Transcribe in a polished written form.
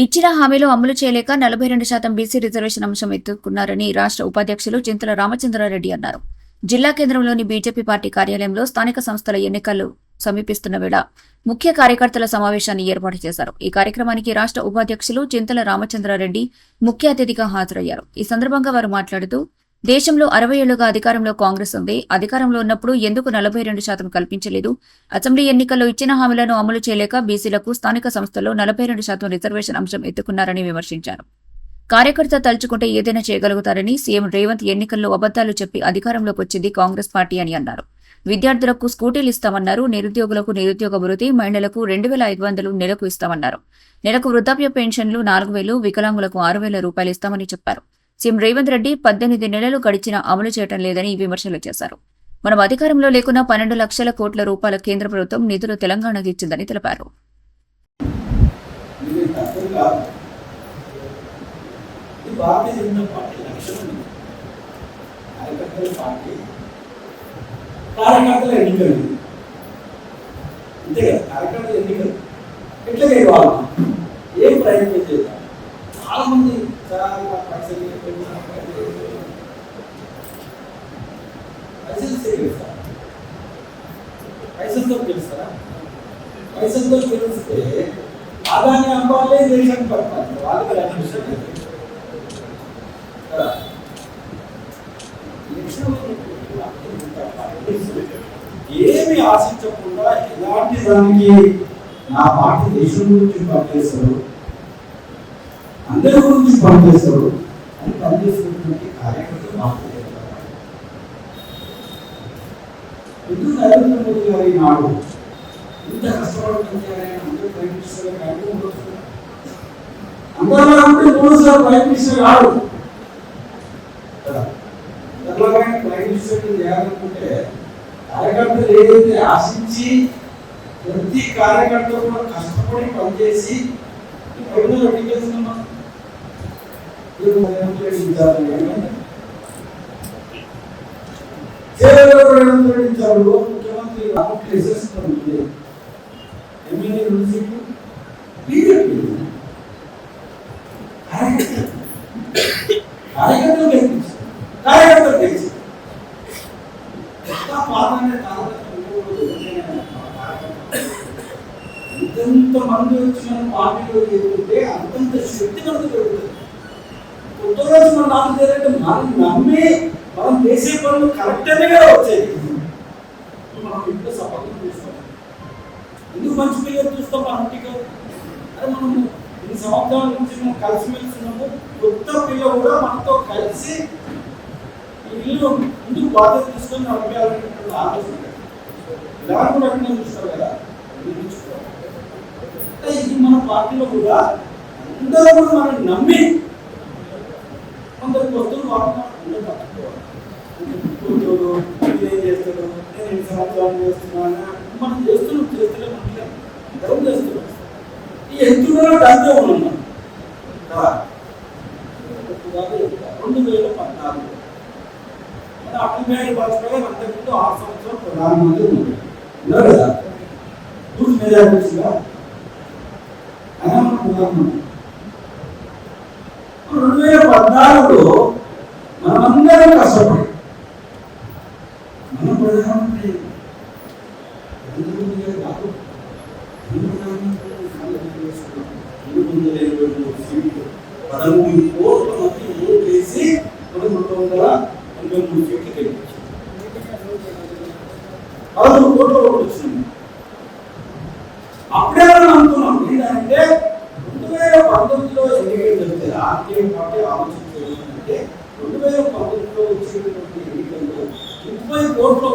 ఇచ్చిన హామీలు అమలు చేయలేక 42% బీసీ రిజర్వేషన్ అంశం ఎత్తుకున్నారని రాష్ట్ర ఉపాధ్యక్షులు చింతల రామచంద్రారెడ్డి అన్నారు. జిల్లా కేంద్రంలోని బీజేపీ పార్టీ కార్యాలయంలో స్థానిక సంస్థల ఎన్నికలు సమీపిస్తున్న వేళ ముఖ్య కార్యకర్తల సమావేశాన్ని ఏర్పాటు చేశారు. ఈ కార్యక్రమానికి రాష్ట్ర ఉపాధ్యక్షులు చింతల రామచంద్రారెడ్డి ముఖ్య అతిథిగా హాజరయ్యారు. ఈ సందర్భంగా వారు మాట్లాడుతూ దేశంలో 60 ఏళ్లుగా అధికారంలో కాంగ్రెస్ ఉంది. అధికారంలో ఉన్నప్పుడు ఎందుకు 42% కల్పించలేదు? అసెంబ్లీ ఎన్నికల్లో ఇచ్చిన హామీలను అమలు చేయలేక బీసీలకు స్థానిక సంస్థల్లో 42% రిజర్వేషన్ అంశం ఎత్తుకున్నారని విమర్శించారు. కార్యకర్త తలుచుకుంటే ఏదైనా చేయగలుగుతారని సీఎం రేవంత్ ఎన్నికల్లో అబద్దాలు చెప్పి అధికారంలోకి వచ్చింది కాంగ్రెస్ పార్టీ అని అన్నారు. విద్యార్థులకు స్కూటీలు ఇస్తామన్నారు. నిరుద్యోగులకు నిరుద్యోగ భృతి, మహిళలకు 2500 నెలకు ఇస్తామన్నారు. నెలకు వృద్ధాప్య పెన్షన్లు 4000, వికలాంగులకు 6000 రూపాయలు ఇస్తామని చెప్పారు. సీఎం రేవంత్ రెడ్డి 18 నెలలు గడిచినా అమలు చేయడం లేదని విమర్శలు చేశారు. మనం అధికారంలో లేకున్నా 12 లక్షల కోట్ల రూపాయల కేంద్ర ప్రభుత్వం నిధులు తెలంగాణకు ఇచ్చిందని తెలిపారు. ఏం ప్రయత్నం చేద్దాం. చాలా మంది పైసలతో తెలుస్తారా? పైసలతో తెలిస్తే ఆదాన్ని అమ్మాలే దేశాన్ని పడతారు. వాళ్ళకి ఏమి ఆశించకుండా ఎలాంటి దానికి నా పార్టీ దేశం గురించి పనిచేస్తారు, అందరి గురించి పనిచేస్తారు అని పనిచేస్తున్నటువంటి కార్యకర్తలు మాకు ఎందుకు నరేంద్ర మోదీ గారి నాడు ఇంత కష్టపడుతుంది. అందరూ ప్రైమ్ మినిస్టర్ అందరూ అంటే 3 సార్లు ప్రైమ్ మినిస్టర్ కాదు. ప్రైమ్ మినిస్టర్ చేయాలనుకుంటే కార్యకర్తలు ఏదైతే ఆశించి ప్రతి కార్యకర్త కూడా కష్టపడి పనిచేసి ప్రభుత్వం ఎన్నికేస్తున్నామా ముఖ్యమంత్రి ఎమ్మెల్యే 2 సీట్లు బీజేపీ కార్యకర్తలు గెలిపించారు. కార్యకర్తలు గెలిచి ఎంతెంత మంది వచ్చిన పార్టీలో ఎదుగుతుంటే అంతంత శక్తి మనకు పెరుగుతుంది. కొత్త రోజు మన నాకు చేయాలంటే మనం నమ్మి మనం చేసే పనులు కరెక్ట్గా వచ్చాయి. మనం ఇంట్లో సపోర్ట్ చూస్తాం. ఎందుకు మంచి పిల్లలు చూస్తాం? మనకి అదే మనం ఇన్ని సంవత్సరాల నుంచి మనం కలిసిమెలిసి ఉన్నాము. కొత్త పిల్ల కూడా మనతో కలిసి ఇల్లు ముందుకు బాధ్యత తీసుకొని నడిపేయాలనేటువంటి ఆలోచన ఇలాంటి కూడా చూస్తారు కదా. ఇది మన పార్టీలో కూడా అందరూ కూడా మనం నమ్మి కొందరు వస్తువులు వాడుతున్నారు. ఏం చేస్తాడు, నేను 2 సంవత్సరాలు చేస్తున్నాను, మనం చేస్తలేము అందరం చేస్తున్నాం. ఈ ఎంతులో డబ్బే ఉన్నాం కదా. 2014 అటల్ బిహారీ వాజ్పేయి అంతకుముందు 6 సంవత్సరాలు ప్రధానమంత్రి ఉన్నారు కదా. పూర్తి మెజారిటీ వచ్చిందా? 2014లో మనమందరం కష్టపడి మన ప్రధానమంత్రి సీట్లు 13 కోట్ల మంది ఓటు వేసి 283 సీట్లు గెలిపించారు. 13 కోట్ల ఓట్లు వచ్చింది. అప్పుడే మనం అనుకున్నాం ఏంటంటే 2019లో ఎన్నికలు జరిగితే రాజకీయ పార్టీ ఆలోచించేది ఏంటంటే 2019లో వచ్చేటువంటి ఎన్నికల్లో 30 కోట్ల